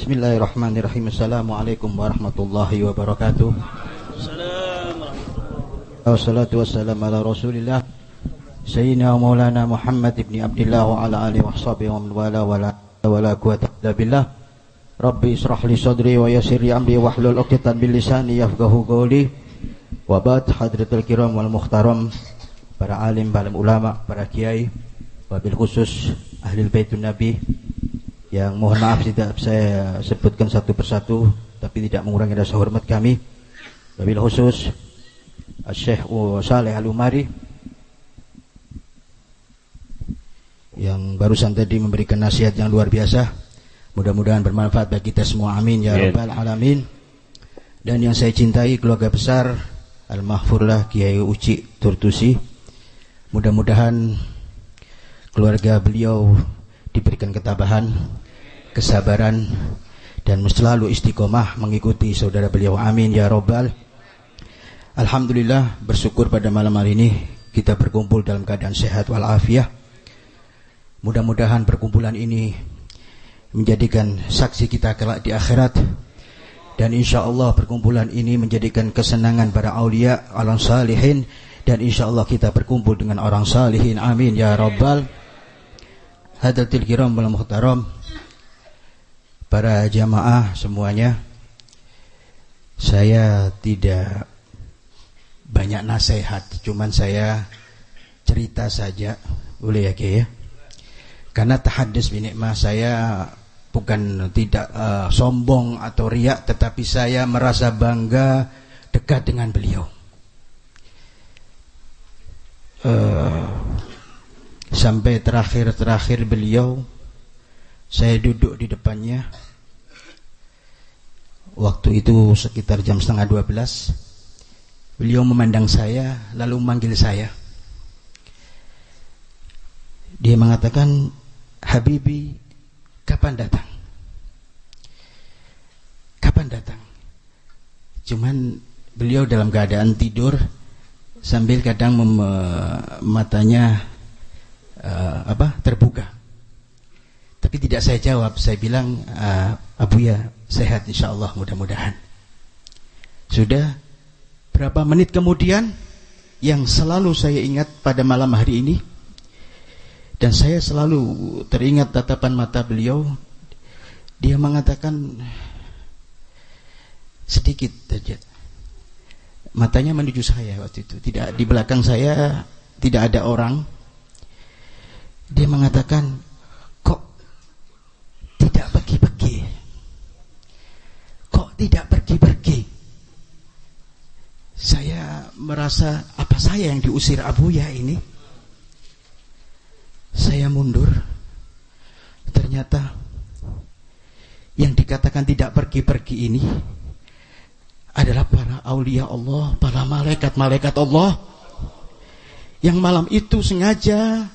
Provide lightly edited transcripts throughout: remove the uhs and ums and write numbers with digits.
Bismillahirrahmanirrahim. Assalamualaikum warahmatullahi wabarakatuh. Wassalatu wassalamu ala Rasulillah Sayyidina wa Maulana Muhammad ibn Abdillah wa ala alihi wa sahbihi wa man wala quwwata illa billah. Rabbi israh li sadri wa yassir li amri wahlul 'uqdatam min lisani yafqahu qawli. Wa ba'd, hadratul kiram wal muhtaram, para alim, para ulama, para kiai, wabil khusus ahli baitun nabi yang mohon maaf tidak saya sebutkan satu persatu, tapi tidak mengurangi rasa hormat kami. Wabil khusus Syekh Saleh Al-Umari yang barusan tadi memberikan nasihat yang luar biasa. Mudah-mudahan bermanfaat bagi kita semua, amin ya rabbal alamin. Dan yang saya cintai, keluarga besar Al-Mahfurlah Kiai Uci Turtusi, mudah-mudahan keluarga beliau diberikan ketabahan, kesabaran, dan selalu istiqomah mengikuti saudara beliau, amin ya rabbal. Alhamdulillah, bersyukur pada malam hari ini kita berkumpul dalam keadaan sehat walafiat. Mudah-mudahan perkumpulan ini menjadikan saksi kita kelak di akhirat, dan insya Allah perkumpulan ini menjadikan kesenangan para aulia, orang salihin, dan insya Allah kita berkumpul dengan orang salihin, amin ya rabbal. Hadratil kiram wal muhtaram, para jamaah semuanya, saya tidak banyak nasihat, cuman saya cerita saja, boleh ya Kiai ya? Karena tahaddus bi nikmah, saya bukan tidak sombong atau riak, tetapi saya merasa bangga dekat dengan beliau. Sampai terakhir beliau, saya duduk di depannya. Waktu itu sekitar jam 11:30. Beliau memandang saya, lalu memanggil saya. Dia mengatakan, Habibi, kapan datang? Kapan datang? Cuman beliau dalam keadaan tidur sambil kadang matanya terbuka. Tapi tidak saya jawab, saya bilang, Abu ya, sehat insyaallah, mudah-mudahan. Sudah berapa menit kemudian, yang selalu saya ingat pada malam hari ini, dan saya selalu teringat tatapan mata beliau, dia mengatakan sedikit saja, matanya menuju saya waktu itu, tidak di belakang saya, tidak ada orang. Dia mengatakan, kok tidak pergi-pergi? Kok tidak pergi-pergi? Saya merasa, apa saya yang diusir Abuya ini? Saya mundur. Ternyata yang dikatakan tidak pergi-pergi ini adalah para aulia Allah, para malaikat-malaikat Allah yang malam itu sengaja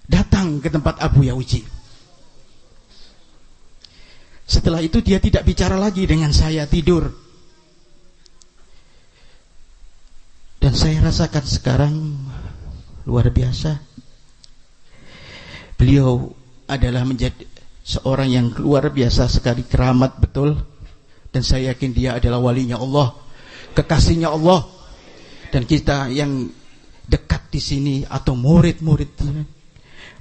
datang ke tempat Abu Yauji. Setelah itu dia tidak bicara lagi dengan saya, tidur. Dan saya rasakan sekarang luar biasa. Beliau adalah menjadi seorang yang luar biasa sekali, keramat betul. Dan saya yakin dia adalah walinya Allah, kekasihnya Allah. Dan kita yang dekat di sini atau murid-murid,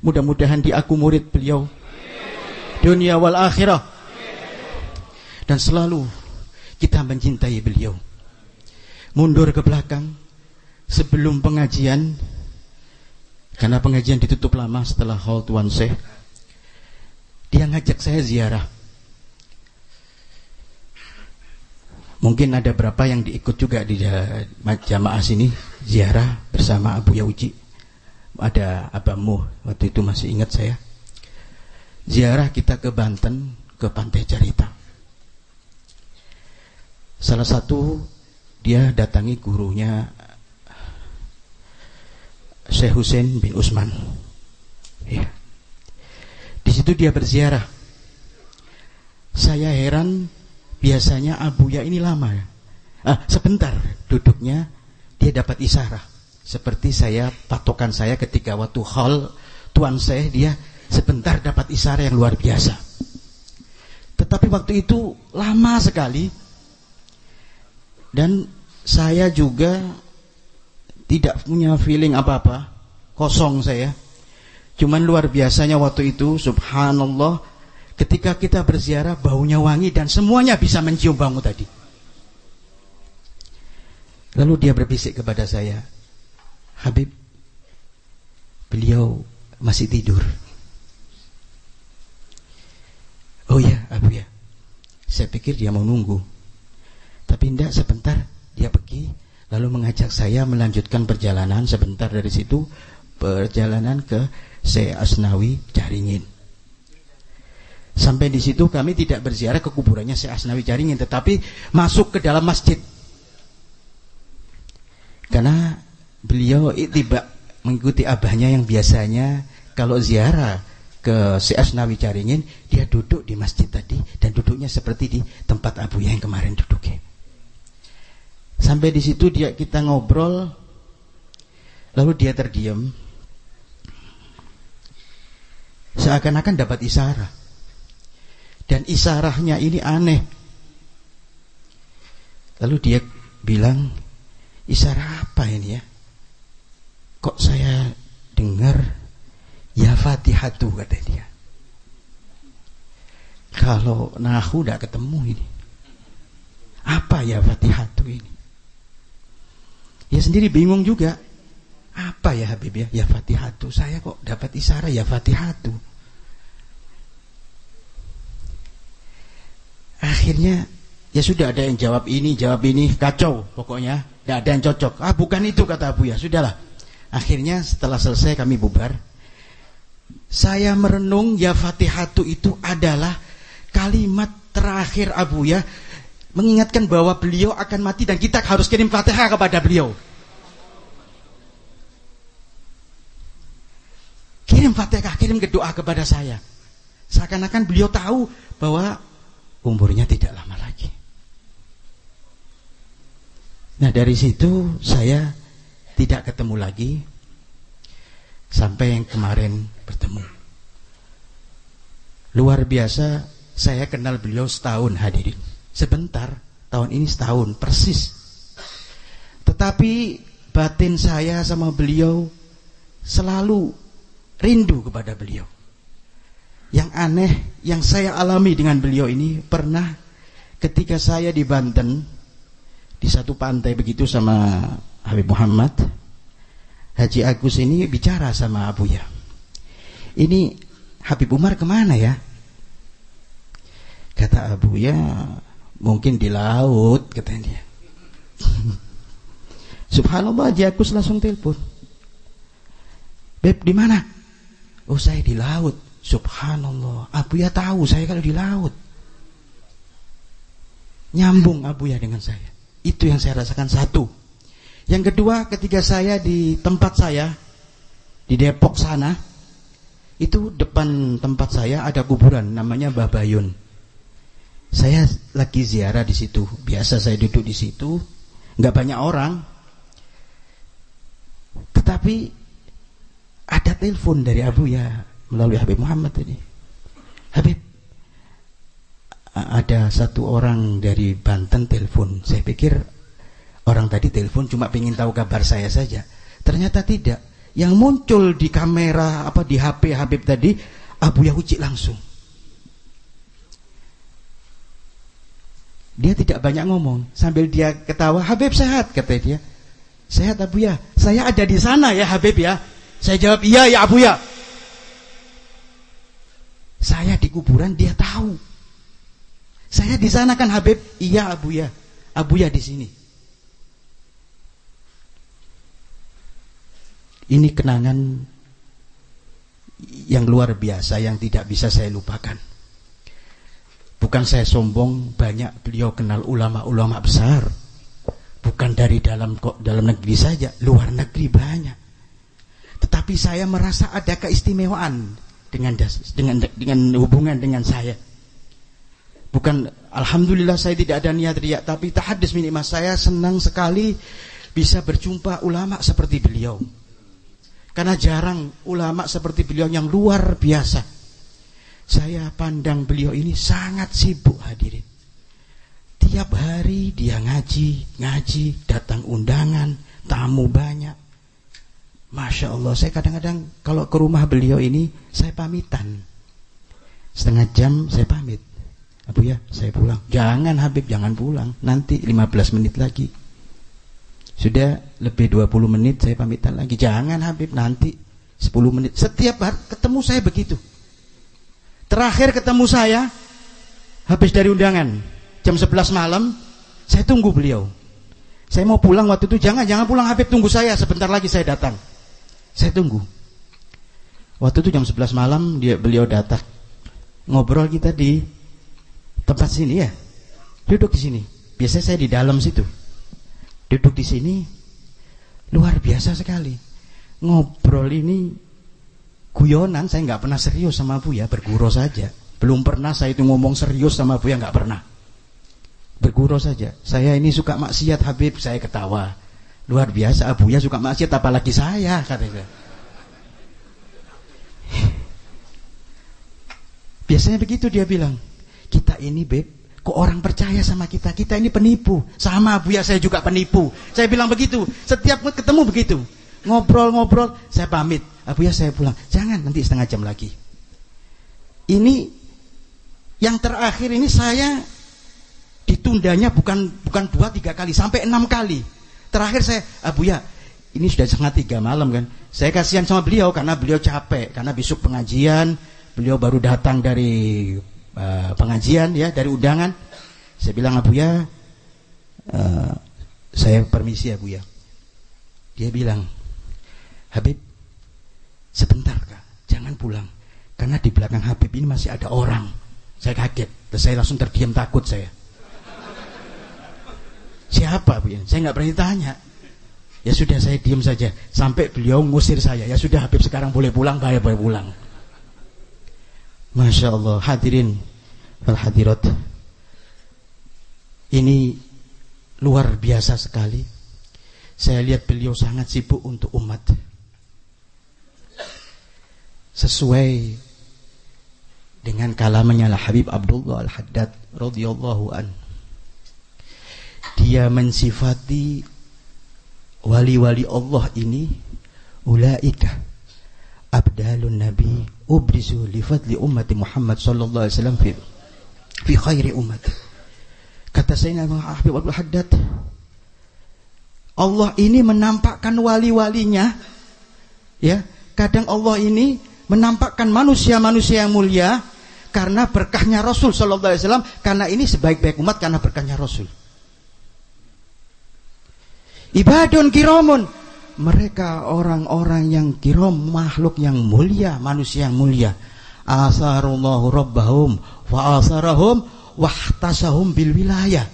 mudah-mudahan diaku murid beliau dunia wal akhirah. Dan selalu kita mencintai beliau. Mundur ke belakang sebelum pengajian, karena pengajian ditutup lama setelah haul Tuan Syekh, dia ngajak saya ziarah. Mungkin ada berapa yang diikut juga di jamaah sini ziarah bersama Abu Yauji. Ada abamu, waktu itu masih ingat saya. Ziarah kita ke Banten, ke Pantai Carita. Salah satu, dia datangi gurunya Syekh Hussein bin Usman. Ya. Di situ dia berziarah. Saya heran, biasanya Abuya ini lama. Sebentar duduknya, dia dapat isyarah. Seperti saya, patokan saya ketika waktu hall Tuan Syekh, dia sebentar dapat isyarah yang luar biasa. Tetapi waktu itu lama sekali. Dan saya juga tidak punya feeling apa-apa. Kosong saya. Cuman luar biasanya waktu itu, subhanallah, ketika kita berziarah baunya wangi dan semuanya bisa mencium bau tadi. Lalu dia berbisik kepada saya, Habib, beliau masih tidur. Oh ya, Abu ya. Saya pikir dia mau nunggu. Tapi tidak, sebentar dia pergi, lalu mengajak saya melanjutkan perjalanan sebentar dari situ, perjalanan ke Syekh Asnawi Caringin. Sampai di situ kami tidak berziarah ke kuburannya Syekh Asnawi Caringin, tetapi masuk ke dalam masjid. Karena beliau tiba mengikuti abahnya yang biasanya kalau ziarah ke Syekh Asnawi Caringin, dia duduk di masjid tadi dan duduknya seperti di tempat Abu yang kemarin duduknya. Sampai di situ kita ngobrol, lalu dia terdiam, seakan-akan dapat isyarat. Dan isyarahnya ini aneh. Lalu dia bilang, isyarah apa ini ya? Kok saya dengar ya Fatihatu, kata dia. Kalau nahu tidak ketemu ini. Apa ya Fatihatu ini? Ya sendiri bingung juga. Apa ya Habib ya? Ya Fatihatu. Saya kok dapat isyarat ya Fatihatu. Akhirnya ya sudah, ada yang jawab ini, kacau pokoknya. Tidak ada yang cocok. Bukan itu, kata Abu ya. Sudahlah. Akhirnya setelah selesai kami bubar. Saya merenung ya Fatihatu itu adalah kalimat terakhir Abu ya, mengingatkan bahwa beliau akan mati dan kita harus kirim Fatihah kepada beliau. Kirim Fatihah, kirim doa kepada saya. Seakan-akan beliau tahu bahwa umurnya tidak lama lagi. Nah, dari situ saya tidak ketemu lagi sampai yang kemarin bertemu. Luar biasa, saya kenal beliau setahun, hadirin. Sebentar, tahun ini setahun persis. Tetapi batin saya sama beliau selalu rindu kepada beliau. Yang aneh yang saya alami dengan beliau ini, pernah ketika saya di Banten di satu pantai begitu sama Habib Muhammad, Haji Agus ini bicara sama Abu ya, ini Habib Umar kemana ya? Kata Abu ya, mungkin di laut, katanya dia. Subhanallah, Haji Agus langsung telepon, Beb di mana? Oh, saya di laut. Subhanallah, Abu ya tahu saya kalau di laut. Nyambung Abu ya dengan saya. Itu yang saya rasakan, satu. Yang kedua, ketika saya di tempat saya di Depok sana, itu depan tempat saya ada kuburan namanya Mbah Bayun. Saya lagi ziarah di situ. Biasa saya duduk di situ, nggak banyak orang. Tetapi ada telepon dari Abu ya melalui Habib Muhammad tadi. Habib, ada satu orang dari Banten telepon. Saya pikir orang tadi telepon cuma pengen tahu kabar saya saja. Ternyata tidak. Yang muncul di kamera di HP Habib tadi, Abu Yahuci langsung. Dia tidak banyak ngomong, sambil dia ketawa, Habib sehat, kata dia. Sehat Abu ya. Saya ada di sana ya Habib ya. Saya jawab, iya ya Abu ya. Saya di kuburan, dia tahu. Saya di sana kan Habib, iya Abu ya. Abu ya di sini. Ini kenangan yang luar biasa yang tidak bisa saya lupakan. Bukan saya sombong, banyak beliau kenal ulama-ulama besar. Bukan dari dalam negeri saja, luar negeri banyak. Tetapi saya merasa ada keistimewaan dengan hubungan dengan saya. Bukan, alhamdulillah saya tidak ada niat riak, tapi tahadus minimal saya senang sekali bisa berjumpa ulama seperti beliau. Karena jarang ulama seperti beliau yang luar biasa. Saya pandang beliau ini sangat sibuk hadirin. Tiap hari dia ngaji, datang undangan, tamu banyak. Masya Allah, saya kadang-kadang kalau ke rumah beliau ini, saya pamitan. Setengah jam saya pamit. Abu ya, saya pulang. Jangan Habib, jangan pulang. Nanti 15 menit lagi. Sudah lebih 20 menit saya pamitan lagi. Jangan Habib, nanti 10 menit. Setiap hari ketemu saya begitu. Terakhir ketemu saya, habis dari undangan, jam 11 malam, saya tunggu beliau. Saya mau pulang waktu itu, jangan pulang Habib, tunggu saya, sebentar lagi saya datang. Saya tunggu. Waktu itu jam 11 malam, beliau datang. Ngobrol kita di tempat sini ya. Duduk di sini. Biasanya saya di dalam situ. Duduk di sini, luar biasa sekali. Ngobrol ini guyonan, saya nggak pernah serius sama Buya, bergurau saja. Belum pernah saya itu ngomong serius sama Buya, nggak pernah. Bergurau saja. Saya ini suka maksiat Habib, saya ketawa. Luar biasa, Buya suka maksiat, apalagi saya, katanya. Biasanya begitu dia bilang, kita ini Beb, kok orang percaya sama kita? Kita ini penipu. Sama Buya saya juga penipu. Saya bilang begitu. Setiap ketemu begitu. Ngobrol-ngobrol, saya pamit. Buya saya pulang. Jangan, nanti setengah jam lagi. Ini yang terakhir ini saya ditundanya bukan 2-3 kali, sampai 6 kali. Terakhir saya, Buya, ini sudah setengah 3 malam kan. Saya kasihan sama beliau karena beliau capek, karena besok pengajian, beliau baru datang dari pengajian ya, dari undangan. Saya bilang, Buya, saya permisi Buya. Dia bilang, Habib, sebentar Kak, jangan pulang, karena di belakang Habib ini masih ada orang. Saya kaget, terus saya langsung terdiam, takut saya. Siapa Buya? Saya nggak berani tanya. Ya sudah, saya diam saja sampai beliau ngusir saya. Ya sudah Habib, sekarang boleh pulang, boleh pulang. Masya Allah, hadirin wal hadirat, ini luar biasa sekali. Saya lihat beliau sangat sibuk untuk umat. Sesuai dengan kalamnya Habib Abdullah Al-Haddad radhiyallahu an. Dia mensifati wali-wali Allah ini, ulaika abdalun nabi ubrizu li fadli ummati Muhammad sallallahu alaihi wasallam fi khairi ummati. Kata Sayyidina Habib Abdul Haddad, Allah ini menampakkan wali-walinya ya. Kadang Allah ini menampakkan manusia-manusia yang mulia karena berkahnya Rasul sallallahu alaihi wasallam, karena ini sebaik-baik umat karena berkahnya Rasul. Ibadun kiramun, mereka orang-orang yang kiram, makhluk yang mulia, manusia yang mulia. Asarullahu rabbahum wa asarahum wahtasahum bil wilayah.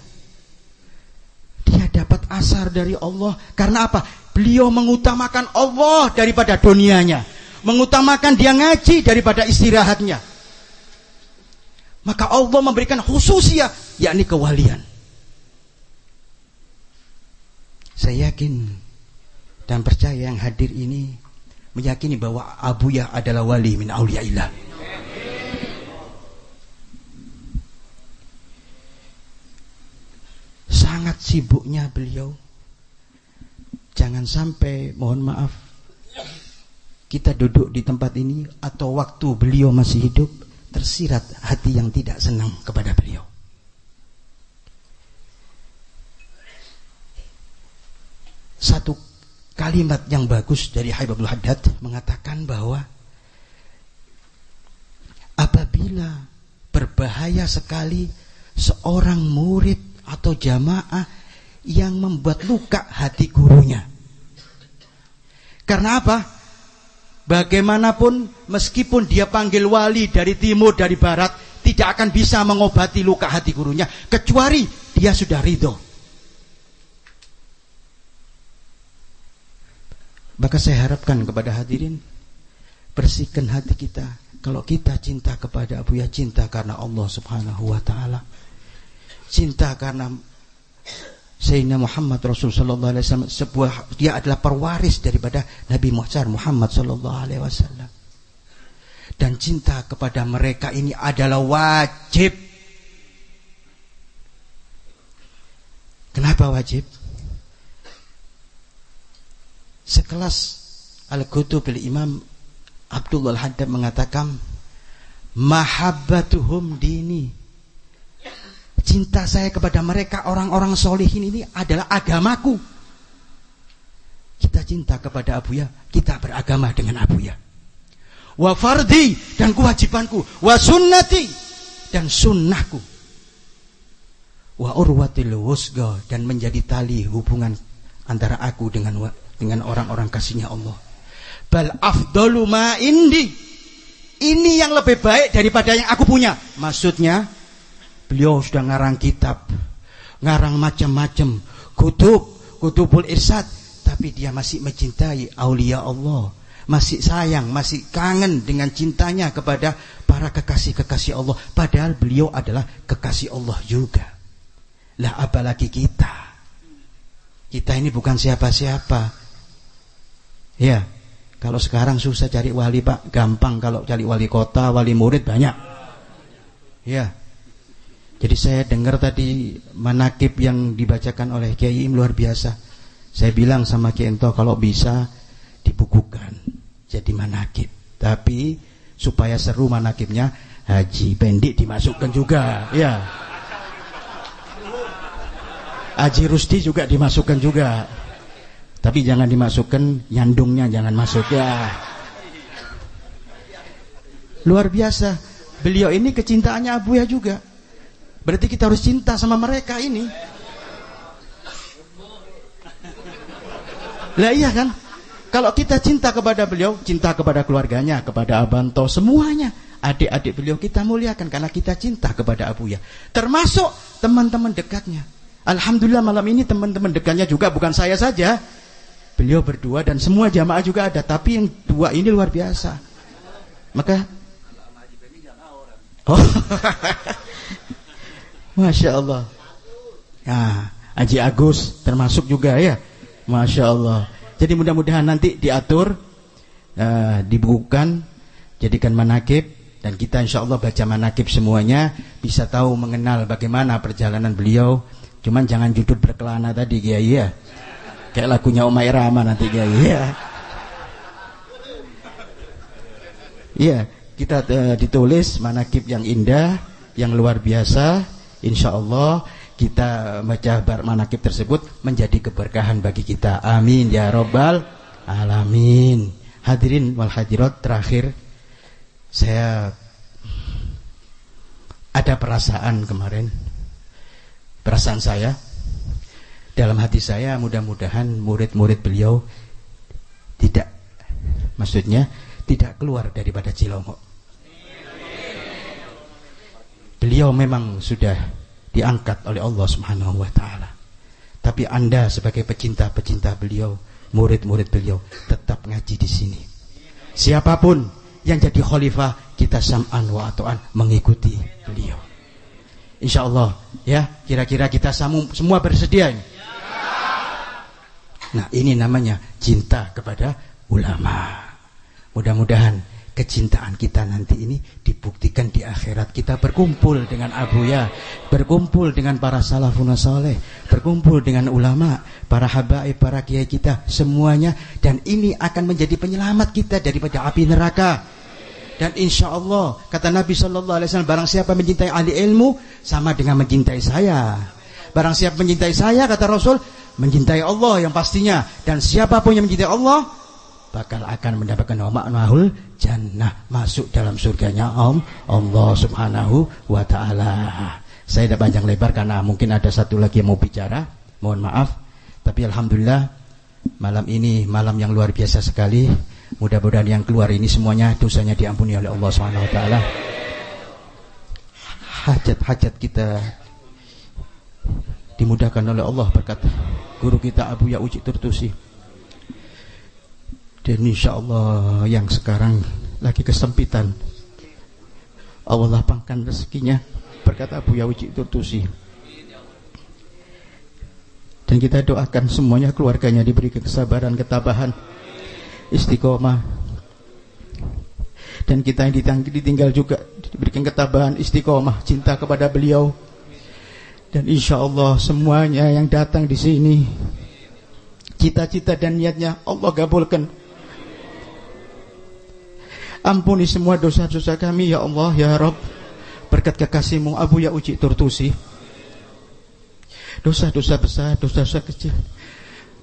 Dia dapat asar dari Allah karena apa? Beliau mengutamakan Allah daripada dunianya, mengutamakan dia ngaji daripada istirahatnya. Maka Allah memberikan khususiyah, yakni kewalian. Saya yakin dan percaya yang hadir ini meyakini bahwa Buya adalah wali min auliyaillah. Sangat sibuknya beliau. Jangan sampai, mohon maaf, kita duduk di tempat ini atau waktu beliau masih hidup tersirat hati yang tidak senang kepada beliau. Satu kalimat yang bagus dari Habib Abdul Haddad mengatakan bahwa apabila berbahaya sekali seorang murid atau jamaah yang membuat luka hati gurunya. Karena apa? Bagaimanapun meskipun dia panggil wali dari timur, dari barat, tidak akan bisa mengobati luka hati gurunya kecuali dia sudah ridho. Maka saya harapkan kepada hadirin, bersihkan hati kita. Kalau kita cinta kepada Buya, cinta karena Allah subhanahu wa ta'ala, cinta karena Sayyidina Muhammad Rasul sallallahu alaihi wasallam, dia adalah perwaris daripada Nabi Muhammad sallallahu alaihi wasallam. Dan cinta kepada mereka ini adalah wajib. Kenapa wajib? Sekelas Al-Qutub Imam Abdullah Al-Haddad mengatakan, mahabbatuhum dini. Cinta saya kepada mereka orang-orang solihin ini adalah agamaku. Kita cinta kepada Abuya, kita beragama dengan Abuya. Wa fardi, dan kewajibanku. Wa sunnati, dan sunnahku. Wa urwatil wusga, dan menjadi tali hubungan antara aku dengan orang-orang kasihnya Allah. Bal afdalu ma indi, ini yang lebih baik daripada yang aku punya. Maksudnya beliau sudah ngarang kitab, ngarang macam-macam kutubul irsyad, tapi dia masih mencintai aulia Allah, masih sayang, masih kangen dengan cintanya kepada para kekasih-kekasih Allah, padahal beliau adalah kekasih Allah juga. Lah apalagi kita ini bukan siapa-siapa. Ya, kalau sekarang susah cari wali Pak, gampang kalau cari wali kota, wali murid banyak. Ya. Jadi saya dengar tadi manakib yang dibacakan oleh Kiai luar biasa. Saya bilang sama Kiai Ento, kalau bisa dibukukan jadi manakib. Tapi supaya seru manakibnya, Haji Pendik dimasukkan juga, ya. Haji Rusdi juga dimasukkan juga. Tapi jangan dimasukkan nyandungnya, jangan masuk ya. Luar biasa. Beliau ini kecintaannya Abuya juga. Berarti kita harus cinta sama mereka ini. Lah iya kan? Kalau kita cinta kepada beliau, cinta kepada keluarganya, kepada Abanto, semuanya, adik-adik beliau kita muliakan karena kita cinta kepada Abuya. Termasuk teman-teman dekatnya. Alhamdulillah malam ini teman-teman dekatnya juga, bukan saya saja. Beliau berdua dan semua jamaah juga ada, tapi yang dua ini luar biasa. Maka oh. Masya Allah. Nah, Haji Agus termasuk juga ya. Masya Allah. Jadi mudah-mudahan nanti diatur, dibukukan, jadikan manakib, dan kita insya Allah baca manakib semuanya, bisa tahu mengenal bagaimana perjalanan beliau. Cuman jangan judul berkelana tadi Kiai ya. Kayak lagunya Umay Rama nanti Kiai ya. Iya, kita ditulis manakib yang indah, yang luar biasa. Insya Allah kita baca manakib tersebut menjadi keberkahan bagi kita. Amin ya Rabbal Alamin. Hadirin wal hadirat, terakhir saya ada perasaan kemarin. Perasaan saya, dalam hati saya, mudah-mudahan murid-murid beliau tidak keluar daripada Cilongok. Beliau memang sudah diangkat oleh Allah Subhanahu wa taala. Tapi Anda sebagai pecinta-pecinta beliau, murid-murid beliau, tetap ngaji di sini. Siapapun yang jadi khalifah, kita sam'an wa ato'an mengikuti beliau. Insya Allah ya, kira-kira kita semua bersedia ini. Nah ini namanya cinta kepada ulama. Mudah-mudahan kecintaan kita nanti ini dibuktikan di akhirat. Kita berkumpul dengan Abuya, berkumpul dengan para salafun saleh, berkumpul dengan ulama, para habaib, para kiai kita semuanya, dan ini akan menjadi penyelamat kita daripada api neraka. Dan insya Allah kata Nabi SAW, barang siapa mencintai ahli ilmu sama dengan mencintai saya. Barang siapa mencintai saya, kata Rasul, mencintai Allah yang pastinya. Dan siapapun yang mencintai Allah bakal akan mendapatkan ma'nahul jannah, masuk dalam surganya Allah Subhanahu wa ta'ala. Saya tidak panjang lebar karena mungkin ada satu lagi yang mau bicara, mohon maaf. Tapi alhamdulillah malam ini malam yang luar biasa sekali. Mudah-mudahan yang keluar ini semuanya dosanya diampuni oleh Allah Subhanahu wa taala. Hajat-hajat kita dimudahkan oleh Allah berkat guru kita Abuya Uji Turtusi. Dan insya Allah yang sekarang lagi kesempitan, Allah lapangkan rezekinya berkat Abuya Uji Turtusi. Dan kita doakan semuanya keluarganya diberi kesabaran, ketabahan, istiqomah. Dan kita yang ditinggal juga diberikan ketabahan, istiqomah, cinta kepada beliau. Dan insya Allah semuanya yang datang di sini, cita-cita dan niatnya Allah kabulkan. Ampuni semua dosa-dosa kami ya Allah ya Rabb, berkat kekasih-Mu Abu Ya Uci Turtusi. Dosa-dosa besar, dosa-dosa kecil,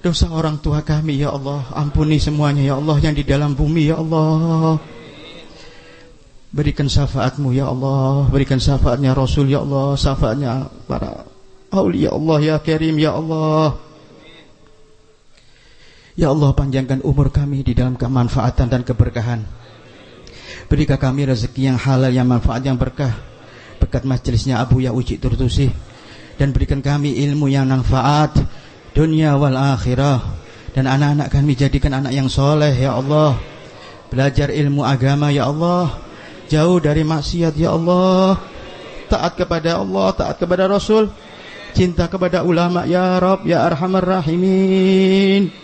dosa orang tua kami ya Allah, ampuni semuanya ya Allah, yang di dalam bumi ya Allah. Berikan syafaat-Mu ya Allah, berikan syafaatnya Rasul ya Allah, syafaatnya para aulia Allah ya Karim ya Allah. Ya Allah, panjangkan umur kami di dalam kemanfaatan dan keberkahan. Berikan kami rezeki yang halal, yang manfaat, yang berkah, berkat majelisnya Abu Ya Uci Turtusi. Dan berikan kami ilmu yang manfaat dunia wal akhirah. Dan anak-anak kami jadikan anak yang soleh ya Allah, belajar ilmu agama ya Allah, jauh dari maksiat ya Allah, taat kepada Allah, taat kepada Rasul, cinta kepada ulama ya Rabb ya Arhamar Rahimin.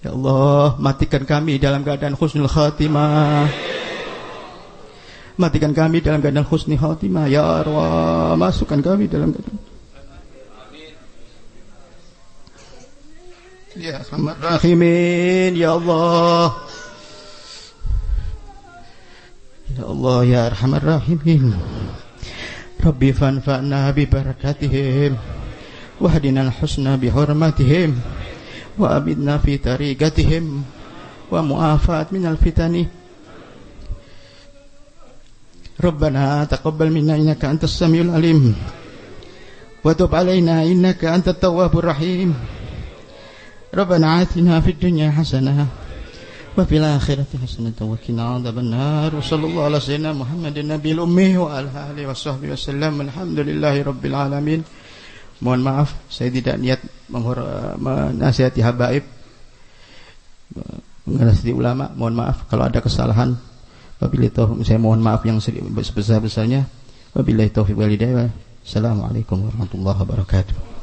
Ya Allah, matikan kami dalam keadaan husnul khatimah, matikan kami dalam keadaan husnul khatimah ya Allah, masukkan kami dalam keadaan ya Arhamar Rahimin ya Allah. Ya Allah ya Arhamar Rahimin. Rabbi fanfa'na bi barakatihim wahdina al-husna bi hurmatihim wa abidna fi tariqatihim wa mu'afat minal fitani. Rabbana taqabbal minna innaka antas samiul alim wa tub alaina innaka antat tawwabur rahim. Rabbana atina fid dunya hasanah wa fil akhirati hasanatan wa qina adzabannar. Wassallallahu ala sayyidina Muhammadin nabiyil ummi wa ala alihi washabbihi wasallam. Alhamdulillahi rabbil alamin. Mohon maaf, saya tidak niat menasihati habaib, menasihati ulama. Mohon maaf kalau ada kesalahan. Wabillahi taufiq, saya mohon maaf yang sebesar-besarnya. Wabillahi taufiq wal hidayah. Assalamualaikum warahmatullahi wabarakatuh.